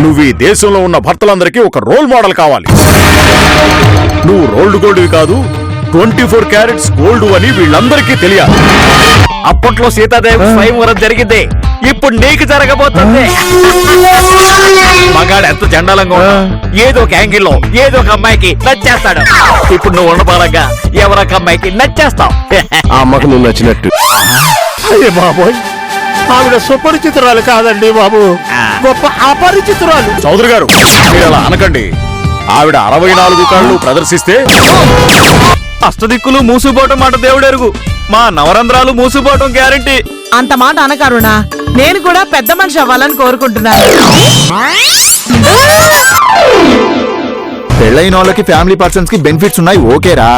నువ్వు ఈ దేశంలో ఉన్న భర్తలందరికీ ఒక రోల్ మోడల్ కావాలి. నువ్వు రోల్డ్ గోల్డ్వి కాదు, 24 క్యారెట్స్ గోల్డ్ అని వీళ్ళందరికీ తెలియాలి. అప్పట్లో సీతాదేవి స్వయంవరం జరిగింది, ఇప్పుడు నీకు జరగబోతుంది. మగాడు ఎంత చండాలంగా ఉన్నా ఏదో ఒక యాంగిల్లో ఏదో ఒక అమ్మాయికి నచ్చేస్తాడు. ఇప్పుడు నువ్వు ఉండబాలంగా ఎవరొక అమ్మాయికి నచ్చేస్తావు. ఆ అమ్మకు నువ్వు నచ్చినట్టు. అయ్యే బాబోయ్, ఆవిడ సుపరిచితురాలు కాదండి బాబు, గొప్ప అపరిచితురాలు. చౌదరి గారు మీరు అలా అనకండి. ఆవిడ 64 కళ్ళు ప్రదర్శిస్తే అష్టదిక్కులు మూసుపోవటం మాట దేవుడెరుగు, మా నవరంధ్రాలు మూసుపోవటం గ్యారంటీ. అంత మాట అనకారునా, నేను కూడా పెద్ద మనిషి అవ్వాలని కోరుకుంటున్నాను. పెళ్ళైన వాళ్ళకి ఫ్యామిలీ పర్సన్స్ కి బెనిఫిట్స్ ఉన్నాయి ఓకేరా,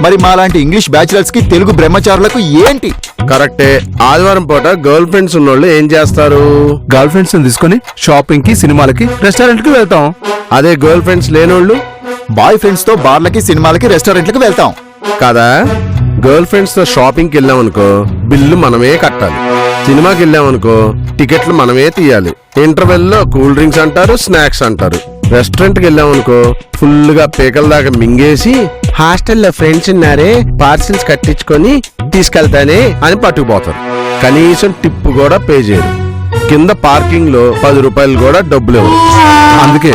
మరి మాలాంటి ఇంగ్లీష్ బ్యాచులర్స్ కి తెలుగు బ్రహ్మచారులకు ఏంటి? కరెక్టే. ఆదివారం పూట గర్ల్ ఫ్రెండ్స్ ఉన్నోళ్ళు ఏం చేస్తారు? గర్ల్ ఫ్రెండ్స్ తీసుకుని షాపింగ్ కి, సినిమాలకి, రెస్టారెంట్ కి వెళ్తాం. అదే గర్ల్ ఫ్రెండ్స్ లేనోళ్ళు బాయ్ ఫ్రెండ్స్ తో బార్లకి, సినిమాలకి, రెస్టారెంట్లకి వెళ్తాం కదా. గర్ల్ ఫ్రెండ్స్ తో షాపింగ్కి వెళ్ళామనుకో బిల్లు మనమే కట్టాలి. సినిమాకి వెళ్ళామనుకో టికెట్లు మనమే తీయాలి. ఇంటర్వెల్ లో కూల్ డ్రింక్స్ అంటారు, స్నాక్స్ అంటారు. రెస్టారెంట్ కి వెళ్ళామనుకో ఫుల్ గా పీకల దాకా మింగేసి హాస్టల్లో ఫ్రెండ్స్ ఉన్నారే పార్సిల్స్ కట్టించుకొని తీసుకెళ్తానే అని పట్టుకుపోతారు. కనీసం టిప్ కూడా పే చేయరు. కింద పార్కింగ్ లో 10 రూపాయలు కూడా డబ్బులు ఇవ్వరు. అందుకే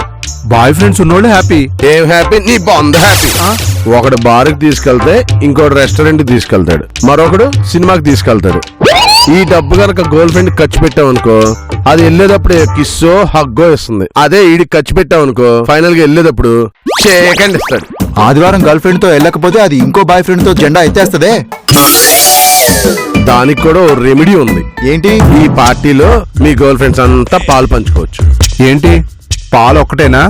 బాయ్ ఫ్రెండ్స్ ఉన్నోళ్ళు హ్యాపీ. ఏం హ్యాపీ? నీ బంధు హ్యాపీ. ఒకడు బార్కి తీసుకెళ్తే ఇంకోటి రెస్టారెంట్ కి తీసుకెళ్తాడు, మరొకడు సినిమాకి తీసుకెళ్తాడు. ఈ డబ్బు గనక గర్ల్ ఫ్రెండ్ ఖర్చు పెట్టామనుకో అది వెళ్ళేటప్పుడు కిస్సో హగ్గో ఇస్తుంది. అదే ఈడికి ఖర్చు పెట్టామనుకో ఫైనల్ గా వెళ్ళేటప్పుడు షేకండ్ ఇస్తాడు. ఆదివారం గర్ల్ ఫ్రెండ్ తో వెళ్ళకపోతే అది ఇంకో బాయ్ ఫ్రెండ్ తో జెండా ఎత్తేస్తదే. దానికి కూడా ఓ రెమెడీ ఉంది. ఏంటి? ఈ పార్టీలో మీ గర్ల్ ఫ్రెండ్స్ అంతా పాలు పంచుకోవచ్చు. ఏంటి పాలు ఒక్కటేనా?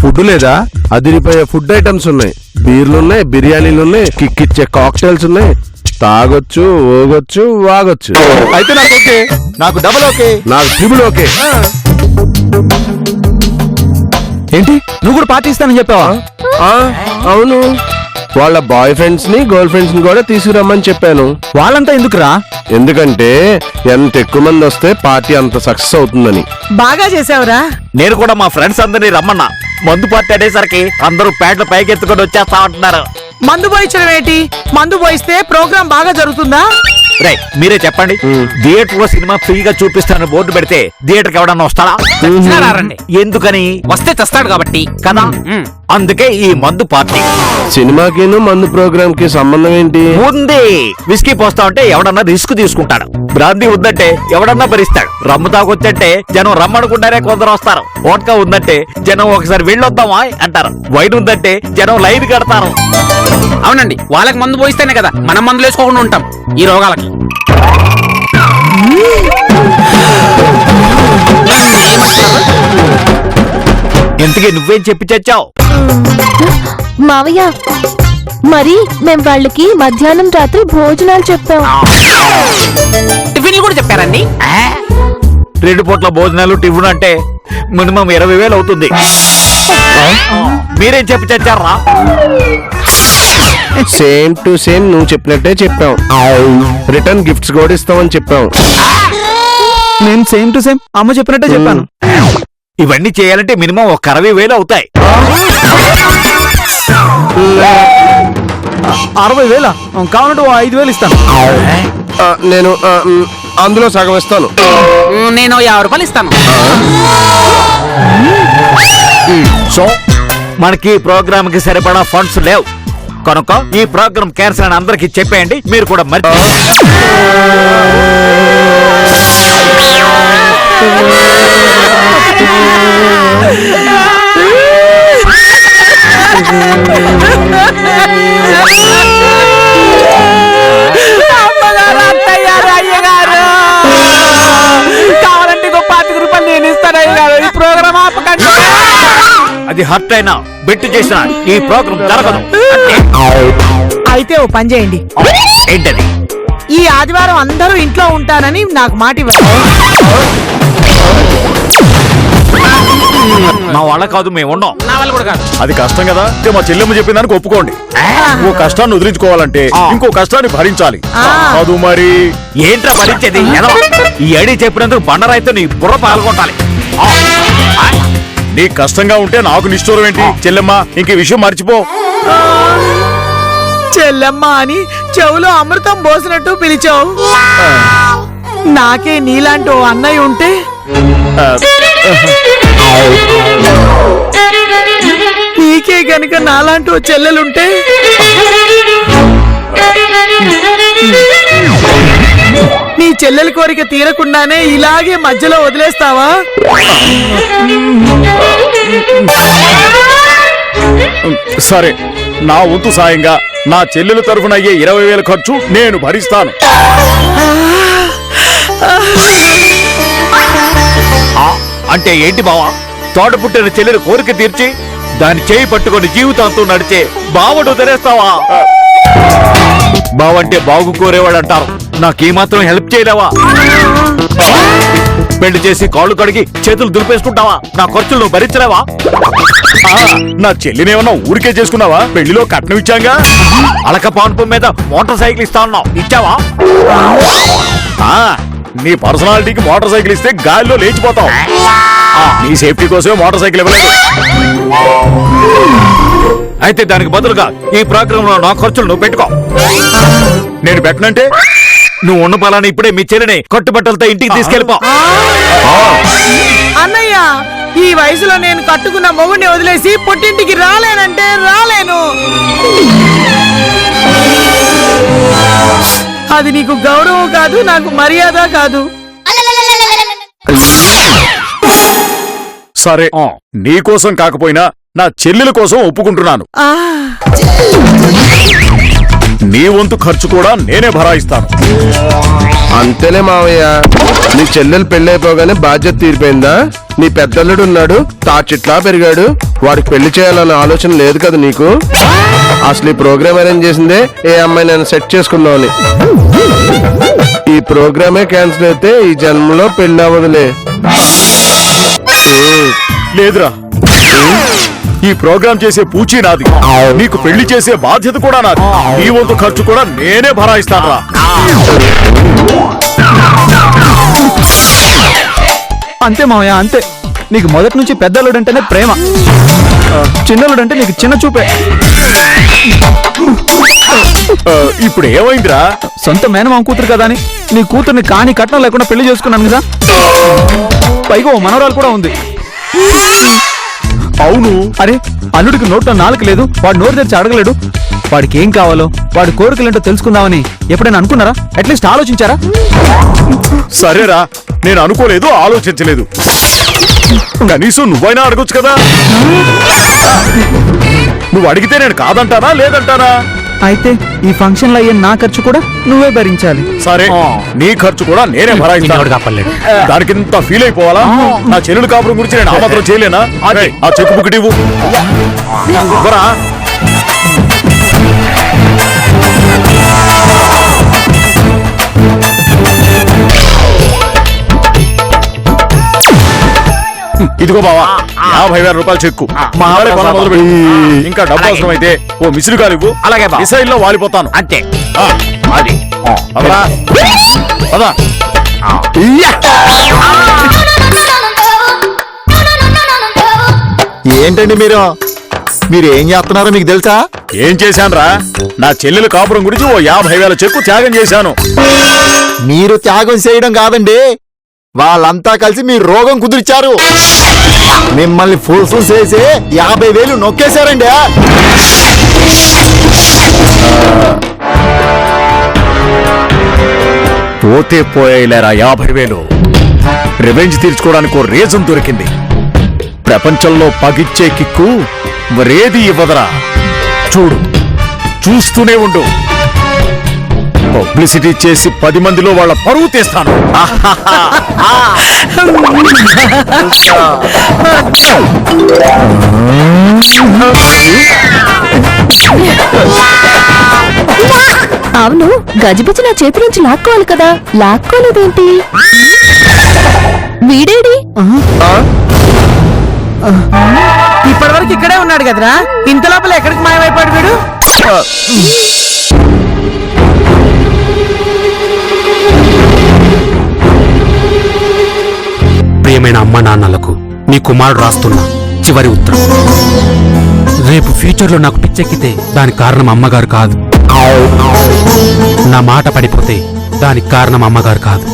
ఫుడ్ లేదా? అదిరిపోయే ఫుడ్ ఐటమ్స్ ఉన్నాయి. బీర్లున్నాయి, బిర్యానీలు ఉన్నాయి, కిక్కిచ్చే కాక్టైల్స్ ఉన్నాయి. తాగొచ్చు, ఓగొచ్చు, వాగొచ్చు. అయితే నాకు ఓకే. నాకు డబుల్ ఓకే. నాకు ట్రిపుల్ ఓకే. ఏంటి నువ్వు కూడా పార్టీ ఇస్తానని చెప్పావా? అవును, వాళ్ళ బాయ్ ఫ్రెండ్స్ ని గర్ల్ ఫ్రెండ్స్ ని కూడా తీసుకురమ్మని చెప్పాను. వాళ్ళంతా ఎందుకురా? ఎందుకంటే ఎంత ఎక్కువ మంది వస్తే పార్టీ అంత సక్సెస్ అవుతుందని. బాగా చేసావురా. నేను కూడా మా ఫ్రెండ్స్ అందరినీ రమ్మన్నా. మందు పార్టీ అనేసరికి అందరూ ప్యాడ్లు పైకెత్తుకొని వచ్చేస్తా ఉంటున్నారు. మందు పోయించడం ఏంటి? మందు పోయిస్తే ప్రోగ్రాం బాగా జరుగుతుందా? రైట్, మీరే చెప్పండి. థియేటర్ లో సినిమా ఫ్రీగా చూపిస్తానని బోర్డు పెడితే థియేటర్ కి ఎవడన్నా వస్తాడా? ఎందుకని? వస్తే తెస్తాడు కాబట్టి కదా. అందుకే ఈ మందు పార్టీ. సినిమాకిను మందు ప్రోగ్రామ్ కి సంబంధం ఏంటి? ఉంది. విస్కీ పోస్తా ఉంటే ఎవడన్నా రిస్క్ తీసుకుంటాడు. బ్రాందీ ఉందంటే ఎవడన్నా భరిస్తాడు. రమ్ము తాగొచ్చంటే జనం రమ్మనుకుంటారే కొందరు వస్తారు. వోడ్కా ఉందంటే జనం ఒకసారి వెళ్ళొద్దామా అంటారు. వైన్ ఉందంటే జనం లైన్ కడతారు. అవునండి, వాళ్ళకి మందు పోయిస్తేనే కదా మనం మందులు వేసుకోకుండా ఉంటాం ఈ రోగాలకి. ఇంతకీ నువ్వేం చెప్పి చచ్చావు? మావయ్య, మరి మేం వాళ్ళకి మధ్యాహ్నం రాత్రి భోజనాలు చెప్పాం. టిఫిన్లు కూడా చెప్పారండి. 2 పూట్ల భోజనాలు టిఫిన్ అంటే మినిమం 20,000 అవుతుంది. మీరేం చెప్పి చచ్చారా? సేమ్ టు సేమ్ నువ్వు చెప్పినట్టే చెప్పాం. రిటర్న్ గిఫ్ట్స్ కూడా ఇస్తామని చెప్పాం. నేను సేమ్ టు సేమ్ అమ్మ చెప్పినట్టే చెప్పాను. ఇవన్నీ చేయాలంటే మినిమం ఒక 60,000 అవుతాయి. 60,000 కావాలంటే 5,000 ఇస్తాను. నేను అందులో సగం ఇస్తాను. నేను 50 రూపాయలు ఇస్తాను. సో మనకి ఈ ప్రోగ్రామ్ కి సరిపడా ఫండ్స్ లేవు కనుక ఈ ప్రోగ్రామ్ క్యాన్సిల్ అని అందరికి చెప్పేయండి. మీరు కూడా మరి కావాలంటే 25 రూపాయలు నేను ఇస్తాను అయ్యారు. ఈ ప్రోగ్రామ్ ఆపకండి. అది హర్ట్ అయినా బెట్టు చేసిన ఈ ప్రోగ్రామ్ జరగదు. అయితే ఓ పని చేయండి. ఏంటది? ఈ ఆదివారం అందరూ ఇంట్లో ఉంటానని నాకు మాట ఇవ్వండి. మా వాళ్ళ కాదు, మేము ఉన్నాం. నా వాళ్ళు కూడా కాదు. అది కష్టం కదా. అంటే మా చెల్లెమ్మ చెప్పిన దానికి ఒప్పుకోండి. ఓ కష్టాన్ని వదిలించుకోవాలంటే ఇంకో కష్టాన్ని భరించాలి. కాదు మరి ఏంట్రా భరించేది? ఈ అడి చెప్పినందుకు బండరాయితో నీ బుర్ర పాల్గొంటాలి. నీకు కష్టంగా ఉంటే నాకు నిష్ఠూరం ఏంటి చెల్లెమ్మ, ఇంక ఈ విషయం మర్చిపో. చెల్లెమ్మ అని చెవులో అమృతం పోసినట్టు పిలిచావు. నాకే నీలాంటి ఓ అన్నయ్య ఉంటే నీకే గనుక నాలాంటి ఓ చెల్లెలుంటే నీ చెల్లెలి కోరిక తీరకుండానే ఇలాగే మధ్యలో వదిలేస్తావా? సరే, నా వంతు సాయంగా నా చెల్లెలు తరఫున అయ్యే 20,000 ఖర్చు నేను భరిస్తాను. అంటే ఏంటి బావా? తోట పుట్టిన చెల్లెలు కోరిక తీర్చి దాని చేయి పట్టుకొని జీవితాంతో నడిచే బావడు వదిలేస్తావా? బావంటే బాగు కోరేవాడు అంటారు, నాకేమాత్రం హెల్ప్ చేయలేవా? పెళ్లి చేసి కాళ్ళు కడిగి చేతులు దులిపేసుకుంటావా? నా ఖర్చులు నువ్వు భరించలేవా? నా చెల్లినేమన్నా ఊరికే చేసుకున్నావా? పెళ్లిలో కట్నం ఇచ్చాగా. అలక పాన్పు మీద మోటార్ సైకిల్ ఇస్తా ఉన్నావు, ఇచ్చావా? నీ పర్సనాలిటీకి మోటార్ సైకిల్ ఇస్తే గాలిలో లేచిపోతావు. నీ సేఫ్టీ కోసమే మోటార్ సైకిల్ ఇవ్వలేదు. అయితే దానికి బదులుగా ఈ ప్రోగ్రామ్ లో నా ఖర్చులు నువ్వు పెట్టుకో. నేను పెట్టనంటే నువ్వు ఉన్న పొలాన్ని ఇప్పుడే మీ చెల్లిని కట్టుబట్టలతో ఇంటికి తీసుకెళ్ళిపో. అన్నయ్య, ఈ వయసులో నేను కట్టుకున్న మొగుడిని వదిలేసి పుట్టింటికి రాలేనంటే రాలేను. అది నీకు గౌరవం కాదు, నాకు మర్యాద కాదు. సరే, నీ కోసం కాకపోయినా నా చెల్లెల కోసం ఒప్పుకుంటున్నాను. నీ వంతు ఖర్చు కూడా నేనే భరాయిస్తాను. అంతేలే మావయ్య, నీ చెల్లెలు పెళ్ళైపోగానే బాధ్యత తీరిపోయిందా? నీ పెద్దల్లుడు ఉన్నాడు, తాచిట్లా పెరిగాడు, వాడికి పెళ్లి చేయాలన్న ఆలోచన లేదు కదా నీకు? అసలు ఈ ప్రోగ్రామ్ అరేంజ్ చేసిందే ఏ అమ్మాయి నేను సెట్ చేసుకుందామని. ఈ ప్రోగ్రామే క్యాన్సిల్ అయితే ఈ జన్మలో పెళ్లి అవ్వదులే. లేదురా, ఈ ప్రోగ్రాం చేసే పూచీ నాది, నీకు పెళ్లి చేసే బాధ్యత కూడా నాది. నీ వంతు ఖర్చు కూడా నేనే భరాయిస్తానురా. అంతే మావయ్య, అంతే. నీకు మొదటి నుంచి పెద్దలుడు అంటేనే ప్రేమ, చిన్నలుడు అంటే నీకు చిన్న చూపే. ఇప్పుడు ఏమైందిరా? సొంత మేనమామ కూతురు కదా అని నీ కూతుర్ని కాని కట్నం లేకుండా పెళ్లి చేసుకున్నాను కదా. పైగా ఓ మనవరాలు కూడా ఉంది. అవును. అరే, అల్లుడికి నోట్లో నాలుక లేదు, వాడు నోరు తెరిచి అడగలేడు. వాడికి ఏం కావాలో, వాడి కోరికలేంటో తెలుసుకుందామని ఎప్పుడైనా అనుకున్నారా? అట్లీస్ట్ ఆలోచించారా? సరేరా, నేను అనుకోలేదు, ఆలోచించలేదు. కనీసం నువ్వైనా అడగొచ్చు కదా. నువ్వు అడిగితే నేను కాదంటానా లేదంటానా? అయితే ఈ ఫంక్షన్ లో అయ్యే నా ఖర్చు కూడా నువ్వే భరించాలి. సరే, నీ ఖర్చు కూడా నేనే భరాయిస్తాను. దానికి ఇంత ఫీల్ అయిపోవాలా? నా చెల్లెలు కాపురం గురించి నేను ఆ మాత్రం చేయలేనా? ఆ చెక్కు బుక్ ఇవ్వు. ఇవ్వరా? ఇదిగో బావా, 50,000 రూపాయలు చెక్కు. నాಳೆ పనులు మొదలుపెట్టు. ఇంకా డబ్బు అవసరం అయితే ఓ మిసిరి కాలు ఇవ్వు. అలాగే బావ. మిసైల్లో వాలిపోతాను. అంతే. అది పదరా. పద. ఏంటండి మీరు ఏం చేస్తున్నారో మీకు తెలుసా? ఏం చేశానురా? నా చెల్లెలు కాపురం గురించి ఓ 50,000 చెక్కు త్యాగం చేశాను. మీరు త్యాగం చేయడం కాదండి, వాళ్ళంతా కలిసి మీ రోగం కుదిరిచారు. మిమ్మల్ని ఫుల్ చేసి 50,000 నొక్కేశారండి. పోతే పోయేలేరా 50,000. రివెంజ్ తీర్చుకోవడానికి ఓ రీజన్ దొరికింది. ప్రపంచంలో పగిచ్చే కిక్కు మరేది ఇవ్వదరా. చూడు, చూస్తూనే ఉండు. పబ్లిసిటీ చేసి 10 మందిలో వాళ్ళ పరువు తీస్తాను. అవును, గజిబిజి నా చేతి నుంచి లాక్కోవాలి కదా, లాక్కోలేదేంటి? వీడేడి? ఇప్పటివరకు ఇక్కడే ఉన్నాడు కదరా, ఇంత లోపల ఎక్కడికి మాయమైపోయాడు వీడు? ప్రియమైన అమ్మ నాన్నలకు నీ కుమారుడు రాస్తున్నా చివరి ఉత్తరం. రేపు ఫ్యూచర్లో నాకు పిచ్చెక్కితే దానికి కారణం అమ్మగారు కాదు. నా మాట పడిపోతే దానికి కారణం అమ్మగారు కాదు.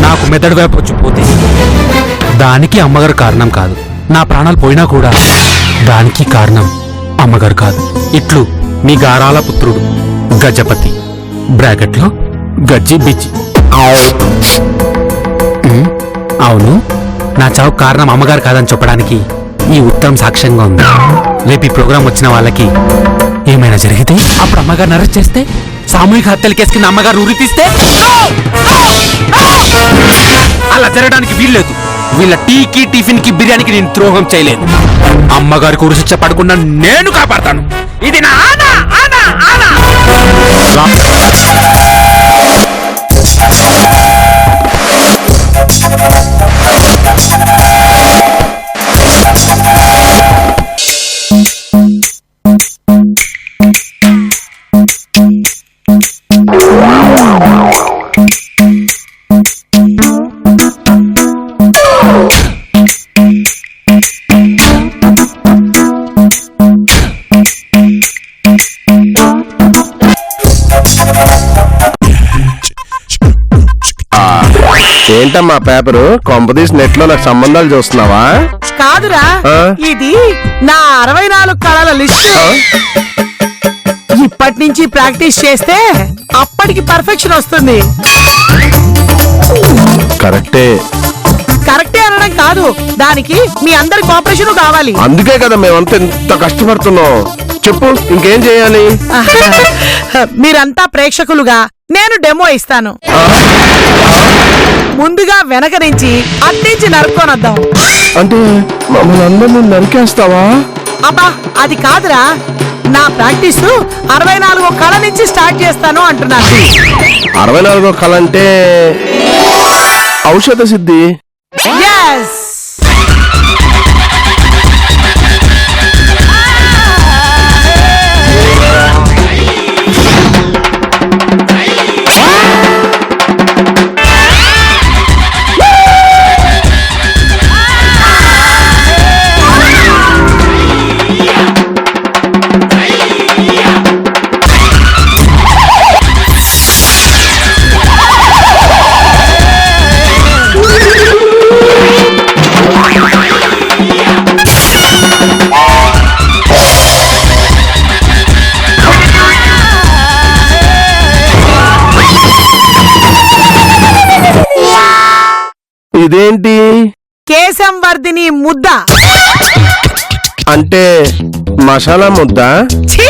నాకు మెదడు వైపు వచ్చిపోతే దానికి అమ్మగారు కారణం కాదు. నా ప్రాణాలు పోయినా కూడా దానికి కారణం అమ్మగారు కాదు. ఇట్లు మీ గారాల పుత్రుడు గజపతి బ్రాకెట్లో గజ్జి బిజ్జి. అవును, నా చావు కారణం అమ్మగారు కాదని చెప్పడానికి ఈ ఉత్తరం సాక్ష్యంగా ఉంది. రేపు ఈ ప్రోగ్రాం వచ్చిన వాళ్ళకి ఏమైనా జరిగితే అప్పుడు అమ్మగారిని అరెస్ట్ చేస్తే, సామూహిక హత్యల కేసు కింద అమ్మగారు ఉరి తీస్తే అలా జరగడానికి వీల్లేదు. వీళ్ళ టీకి టిఫిన్ కి బిర్యానీకి నేను ద్రోహం చేయలేదు. అమ్మగారికి ఉరి శిక్ష పడకుండా నేను కాపాడతాను. ఇది నా ఆనా ఆనా ఆనా. ఏంటమ్మా పేపరు కొంపదీసి నెట్ లో నాకు సంబంధాలు చూస్తున్నావా? కాదురా, ఆ? ఇది నా 64 కళల లిస్టు. ఇప్పటి నుంచి ప్రాక్టీస్ చేస్తే అప్పటికి పర్ఫెక్షన్ వస్తుంది. కరెక్టే. కరెక్టే అనడం కాదు, దానికి మీ అందరి కోఆపరేషన్ కావాలి. అందుకే కదా మేమంతా ఎంత కష్టపడుతున్నాం. చెప్పు ఇంకేం చేయాలి? మీరంతా ప్రేక్షకులుగా నేను డెమో ఇస్తాను. ముందుగా వెనక నుంచి అట్టించి నరుక్కొనొద్దాం. అంటే మమ్మల్ని అందరినీ నరికేస్తావా? అబ్బా అది కాదురా, నా ప్రాక్టీస్ 64 కళ నుంచి స్టార్ట్ చేస్తాను అంటున్నాను. 64 కళ అంటే ఔషధ సిద్ధి. Yes! ఇదేంటి? కేశం వర్ధిని ముద్ద. అంటే మసాలా ముద్ద? ఛీ!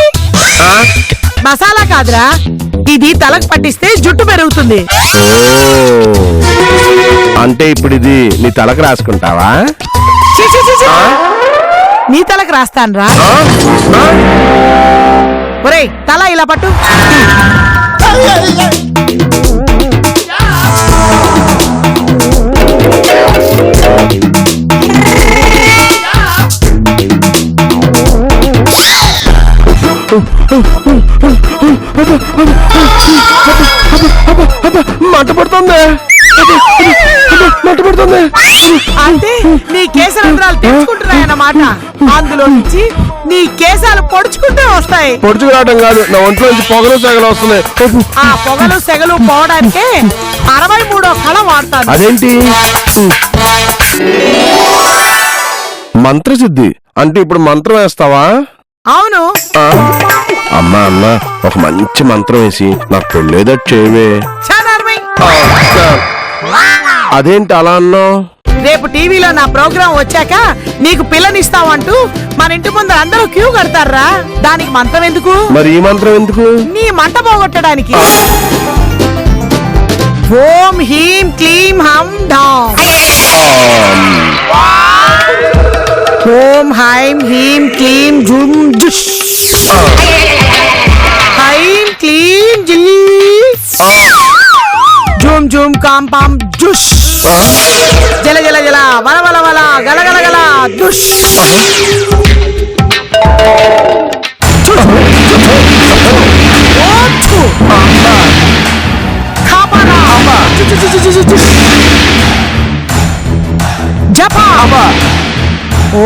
మసాలా కాదురా, ఇది తలకు పట్టిస్తే జుట్టు పెరుగుతుంది. ఓ, అంటే ఇప్పుడు ఇది నీ తలకు రాసుకుంటావా? ఛీ, ఛీ, ఛీ, ఛీ! నీ తలకు రాస్తానురా. ఒరేయ్ తల ఇలా పట్టు. మంట పడుతుంది. అంటే నీ కేశరంధ్రాలు తెచ్చుకుంటున్నాయన్నమాట. అందులో నుంచి నీ కేశాలు పొడుచుకుంటూ వస్తాయి. పొడుచుకు రావడం కాదు, నా ఒంట్లో నుంచి పొగలు సెగలు వస్తున్నాయి. ఆ పొగలు సెగలు పోవడానికే 63వ కళ వాడతాను. అదేంటి? మంత్రసిద్ధి అంటే ఇప్పుడు మంత్రం వేస్తావా? అవును. అమ్మా అమ్మా, ఒక మంచి మంత్రం వేసి నాకు పెళ్ళేదట్టు చేయవే. చానర్మై. అదేంటి అలా అన్నావు? రేపు టీవీలో నా ప్రోగ్రాం వచ్చాక నీకు పిల్లనిస్తావంటూ మన ఇంటి ముందు అందరూ క్యూ కడతారా. దానికి మంత్రం ఎందుకు? మరి ఈ మంత్రం ఎందుకు? నీ మంట పోగొట్టడానికి. ఓం హీం క్లీం హం ఢాం. ఓం హైం హీం క్లీం జుం జుష్. హైం క్లీం జిల్. జుం జుం కాం పాం జుష్. జల జల జల వల వల వల గల గల గల దుష్. జప. ఓ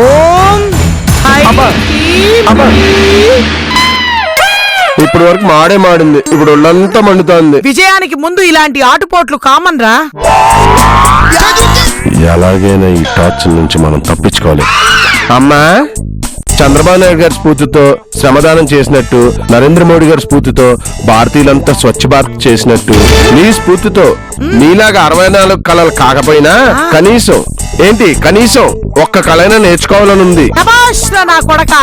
ఇప్పుడు వరకు మాడే మాడింది, ఇప్పుడు ఒళ్ళంతా మండుతోంది. విజయానికి ముందు ఇలాంటి ఆటుపోట్లు కామన్ రా. ఎలాగైనా ఈ టార్చర్ నుంచి మనం తప్పించుకోవాలి. అమ్మా, చంద్రబాబు నాయుడు గారి స్ఫూర్తితో శ్రమదానం చేసినట్టు, నరేంద్ర మోడీ గారి స్ఫూర్తితో భారతీయులంతా స్వచ్ఛ భారత్ చేసినట్టు, నీ స్ఫూర్తితో నీలాగా 64 కళలు కాకపోయినా కనీసం ఒక్క కళైనా నేర్చుకోవాలని ఉంది. శభాష్ రా నా కొడక,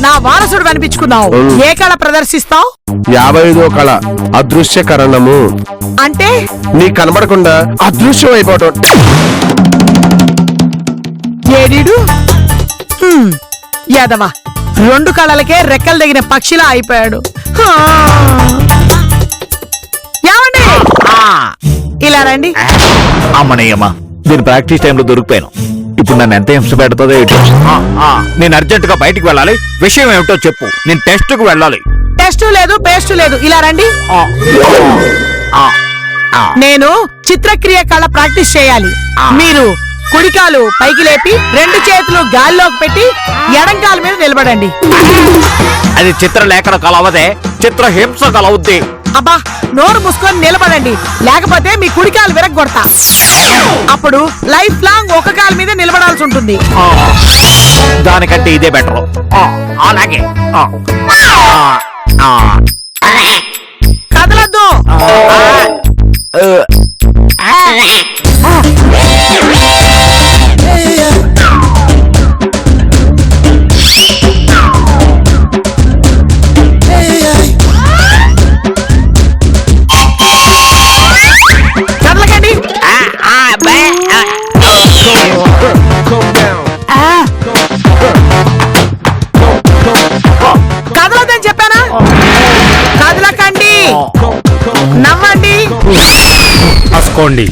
నా వారసుడు అనిపించుకున్నావు. ఏ కళ ప్రదర్శిస్తావు? 55వ కళ అదృశ్యకరణము. అంటే నీ కనబడకుండా అదృశ్యం అయిపోవటం. ఏడీడు యాదవ 2 కళలకే రెక్కలు తగిన పక్షిలా అయిపోయాడు. ఏమండి ఇలా రండి. అమ్మనయ్యమ్మా, నేను ప్రాక్టీస్ టైంలో దొరికిపోయాను. ఇప్పుడు నన్ను ఎంత హింస పెడుతుందో ఏంటో. నేను అర్జెంట్ గా బయటికి వెళ్ళాలి. విషయం ఏమిటో చెప్పు. నేను టెస్ట్ కు వెళ్ళాలి. టెస్ట్ లేదు, పేస్ట్ లేదు. ఇలా రండి. నేను చిత్రక్రియ కళ ప్రాక్టీస్ చేయాలి. మీరు కుడికాలు పైకి లేపి 2 చేతులు గాల్లోకి పెట్టి ఎడంకాల మీద నిలబడండి. అది చిత్రలేఖన కళ అవదే, చిత్రహింస కళ అవుద్ది. అబ్బా, నోరు మూసుకొని నిలబడండి, లేకపోతే మీ కుడికాలు విరగ్గొడతా. అప్పుడు లైఫ్ లాంగ్ ఒక కాలు మీద నిలబడాల్సి ఉంటుంది. దానికంటే ఇదే బెటర్. అలాగే కదలద్దు. కదలకండి. కదలొద్దని చెప్పానా? కదలకండి, నవ్వండి. రాసుకోండి.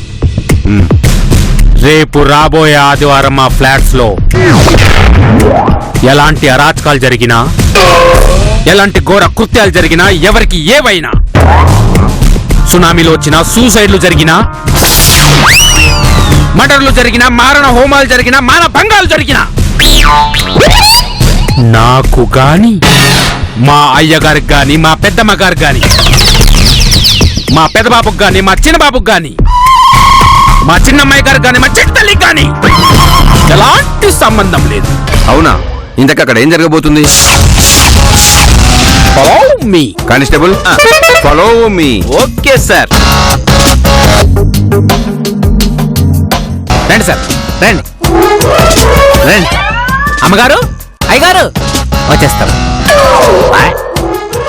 రేపు రాబోయే ఆదివారం మా ఫ్లాట్స్ లో ఎలాంటి అరాచకాలు జరిగినా, ఎలాంటి ఘోర కృత్యాలు జరిగినా, ఎవరికి ఏవైనా, సునామీలు వచ్చినా, సూసైడ్లు జరిగినా, మర్డర్లు జరిగినా, మారణ హోమాలు జరిగినా, మాన భంగాలు జరిగినా, నాకు గాని, మా అయ్యగారికి గాని, మా పెద్దమ్మ గారికి గాని, మా పెద్దబాబుకి గాని, మా చిన్నబాబుకి గాని, మా చిన్నమ్మాయి గారికి గాని, మా చిన్న తల్లికి గాని ఎలాంటి సంబంధం లేదు. అవునా? ఇంతకు అక్కడ ఏం జరగబోతుంది? Follow me. Constable, follow me. Okay sir. రండి సార్, రండి రండి. అమ్మగారు, అయ్యగారు వచ్చేస్తారు.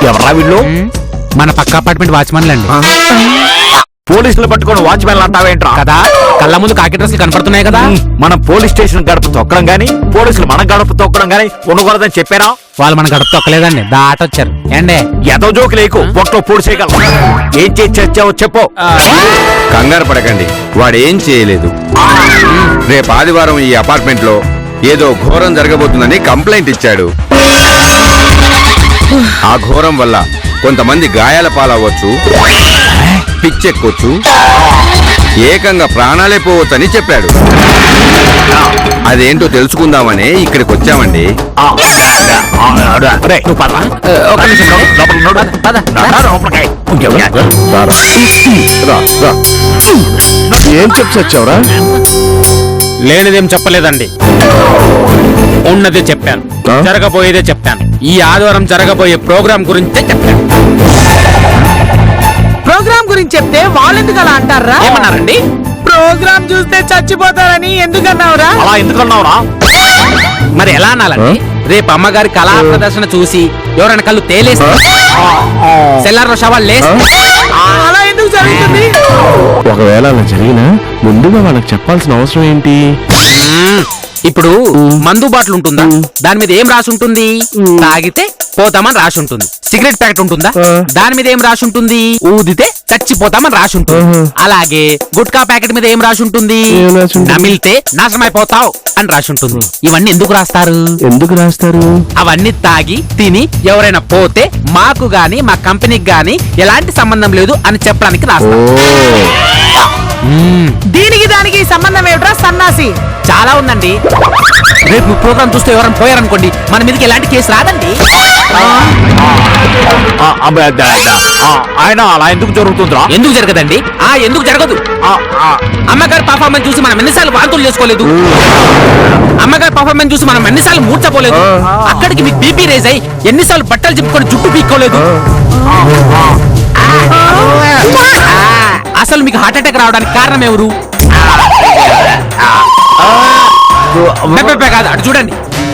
ఎవరా వీళ్ళు? మన పక్క అపార్ట్మెంట్ వాచ్మెన్లండి. పోలీసులు పట్టుకొని వాచ్మెన్ అంటావేంట్రా? కదా, కళ్ళ ముందు కాకి డ్రెస్సులు కనపడుతున్నాయి కదా. మనం పోలీస్ స్టేషన్ గడప తొక్కడం గానీ, పోలీసులు మన గడప తొక్కడం గానీ ఉండకూడదని చెప్పారా? వాళ్ళు మన గడప తొక్కలేదండి, దాటొచ్చారు. ఏండే ఏదో జోకి లేకు, పొట్టలో పూడి చేయగలరు. ఏం చేసి చచ్చావో చెప్పు. కంగారు పడకండి, వాడేం చేయలేదు. రేపు ఆదివారం ఈ అపార్ట్మెంట్ లో ఏదో ఘోరం జరగబోతుందని కంప్లైంట్ ఇచ్చాడు. ఆ ఘోరం వల్ల కొంతమంది గాయాల పాలవచ్చు, పిచ్చెక్కొచ్చు, ఏకంగా ప్రాణాలే పోవచ్చని చెప్పాడు. అదేంటో తెలుసుకుందామని ఇక్కడికి వచ్చామండి. ఏం చెప్పొచ్చావురా? లేనిదేం చెప్పలేదండి, ఉన్నదే చెప్పాను. జరగబోయేదే చెప్పాను. ఈ ఆదివారం జరగబోయే ప్రోగ్రాం గురించే చెప్పాను. ప్రోగ్రామ్ గురించి చెప్తే వాళ్ళెందుకు అలా అంటారా? ఏమన్నారండి? ప్రోగ్రామ్ చూస్తే చచ్చిపోతారని ఎందుకన్నావురా? అలా ఎందుకన్నావురా? మరి ఎలా అనాలండి? రేపు అమ్మగారి కళా ప్రదర్శన చూసి ఎవరైనా కళ్ళు తేలేస్తే, సెల్లార్లో శవాలు లేస్తే అలా ఎందుకు జరుగుతుంది? ఒకవేళ అలా జరిగినా ముందుగా వాళ్ళకి చెప్పాల్సిన అవసరం ఏంటి? ఇప్పుడు మందు బాటిల్ ఉంటుందా? దాని మీద ఏం రాసి ఉంటుంది? తాగితే పోతామని రాసి ఉంటుంది. సిగరెట్ ప్యాకెట్ ఉంటుందా? దాని మీద ఏం రాసి ఉంటుంది? ఊదితే చచ్చిపోతామని రాసి ఉంటుంది. అలాగే గుట్కా ప్యాకెట్ మీద ఏం రాసి ఉంటుంది? నమిలితే నాశనమైపోతావు అని రాసి ఉంటుంది. ఇవన్నీ ఎందుకు రాస్తారు? అవన్నీ తాగి తిని ఎవరైనా పోతే మాకు గాని మా కంపెనీకి గాని ఎలాంటి సంబంధం లేదు అని చెప్పడానికి రాస్తారు. దీనికి దానికి సంబంధం ఏమిట్రా సన్నాసి? చాలా ఉందండి. రేపు ప్రోగ్రామ్ చూస్తే ఎవరైనా పోయారనుకోండి, మన మీదకి ఎలాంటి కేసు రాదండి. ఆయన అలా ఎందుకు జరుగుతుందిరా? ఎందుకు జరగదండి? ఎందుకు జరగదు? అమ్మగారి పర్ఫార్మెన్స్ చూసి మనం ఎన్నిసార్లు వాంతులు చేసుకోలేదు? అమ్మగారి పర్ఫార్మెన్స్ చూసి మనం ఎన్నిసార్లు మూర్చపోలేదు? అక్కడికి మీకు బీపీ రేజ్ అయ్యి ఎన్నిసార్లు బట్టలు చెప్పుకొని జుట్టు పీక్కోలేదు? అసలు మీకు హార్ట్ అటాక్ రావడానికి కారణం ఎవరు? కాదు, అటు చూడండి.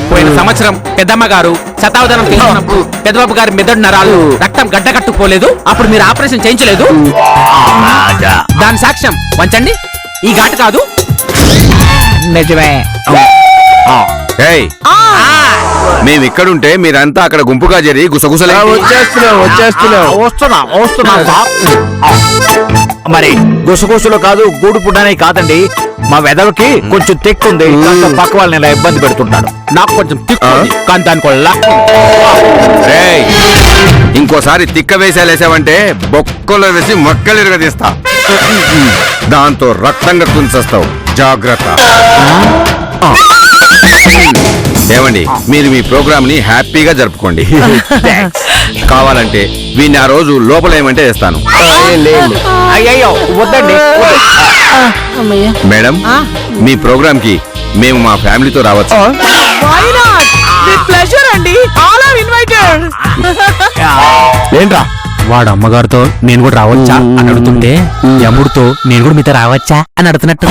పోయిన సంవత్సరం పెద్దమ్మ గారు శతావధానం చేసుకున్నప్పుడు పెద్దబాబు గారి మెదడు నరాలు రక్తం గడ్డ కట్టుకోలేదు. అప్పుడు మీరు ఆపరేషన్ చేయించలేదు. దాని సాక్ష్యం వంచండి. ఈ ఘాటు కాదు. నిజమే. మేము ఇక్కడుంటే మీరంతా అక్కడ గుంపుగా చేరి గుసగుసలే. వస్తున్నా సార్. మరి గుసగుసలు కాదు, గూడు పుడ్డనే కాదండి. మా వెదవకి కొంచెం తెక్కుంది, పక్క వాళ్ళని ఇలా ఇబ్బంది పెడుతుంటాడు. నాకు కొంచెం తిక్కుంది, కానీ దానికి రేయ్, ఇంకోసారి తిక్క వేసాలేసావంటే బొక్కలో వేసి మొక్కలు ఇరగదీస్తా. దాంతో రక్తంగా కుంచేస్తావు. జాగ్రత్త. ఏమండి, మీరు మీ ప్రోగ్రామ్ ని హ్యాపీగా జరుపుకోండి. కావాలంటే వీడిని ఆ రోజు లోపల ఏమంటే వేస్తాను. అయ్యో వద్దండి. మేడం, మీ ప్రోగ్రామ్ కి మేము మా ఫ్యామిలీతో రావచ్చు. Why not? With pleasure అండి. All are invited. ఏంట్రా వాడు అమ్మగారితో నేను కూడా రావచ్చా అని అడుగుతుంటే యముడితో నేను కూడా మీతో రావచ్చా అని అడుగుతున్నట్టు.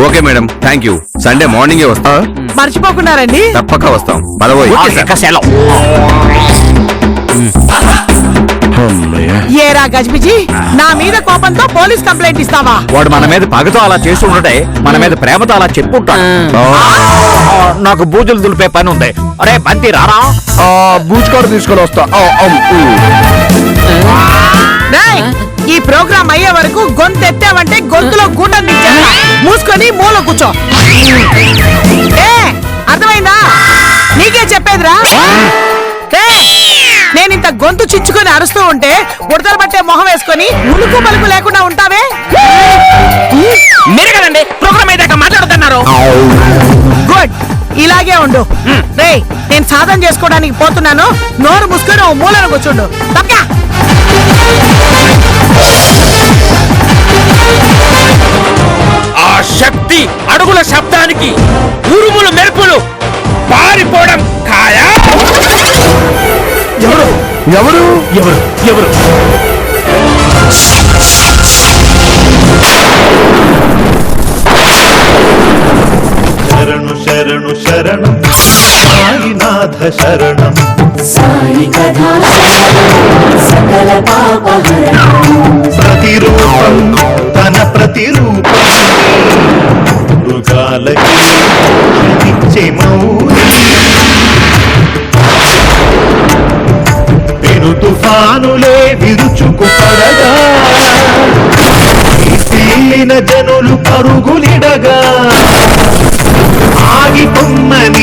Okay madam, thank you. Sunday మార్నింగే వస్తాం. మర్చిపోకున్నారండి. తప్పక వస్తాం. పదవోయ్. ఏరా గజిబిజి, నా మీద కోపంతో పోలీస్ కంప్లైంట్ ఇస్తావా? వాడు మన మీద పగతో అలా చేస్తుంటే మన మీద ప్రేమతో అలా చెప్పుకుంటాడు. నాకు బూజులు దులిపే పని ఉంది. అరే బంతి రారా, బూచుకోడు తీసుకొని వస్తా. రేయ్, ఈ ప్రోగ్రామ్ అయ్యే వరకు గొంతు ఎత్తావంటే గొంతులో గూటం దించేస్తా. మూసుకొని మూల కూర్చో. అర్థమైందా? నీకే చెప్పేదిరా. నేను ఇంత గొంతు చించుకొని అరుస్తూ ఉంటే బుడతలు పట్టే మొహం వేసుకొని ఉలుకు పలుకు లేకుండా ఉంటావే? మీరే కదండి ప్రోగ్రామ్ అయ్యాక మాట్లాడుతున్నారు. గుడ్, ఇలాగే ఉండు. రేయ్, నేను సాధన చేసుకోవడానికి పోతున్నాను. నోరు మూసుకొని ఓ మూలను కూర్చుండు. తప్పకా. ఆ శక్తి అడుగుల శబ్దానికి ఉరుములు మెరుపులు పారిపోవడం ఖాయా. ఎవరు ఎవరు ఎవరు ఎవరు శరణు శరణు శరణం సాయినాథ శరణం. ప్రతిరూపం తన ప్రతిరూపం మృగాలకి ఇచ్చే మౌని. పెను తుఫానులే విరుచుకు పడగా తీలిన జనులు పరుగులిడగా ఆగిపోమ్మని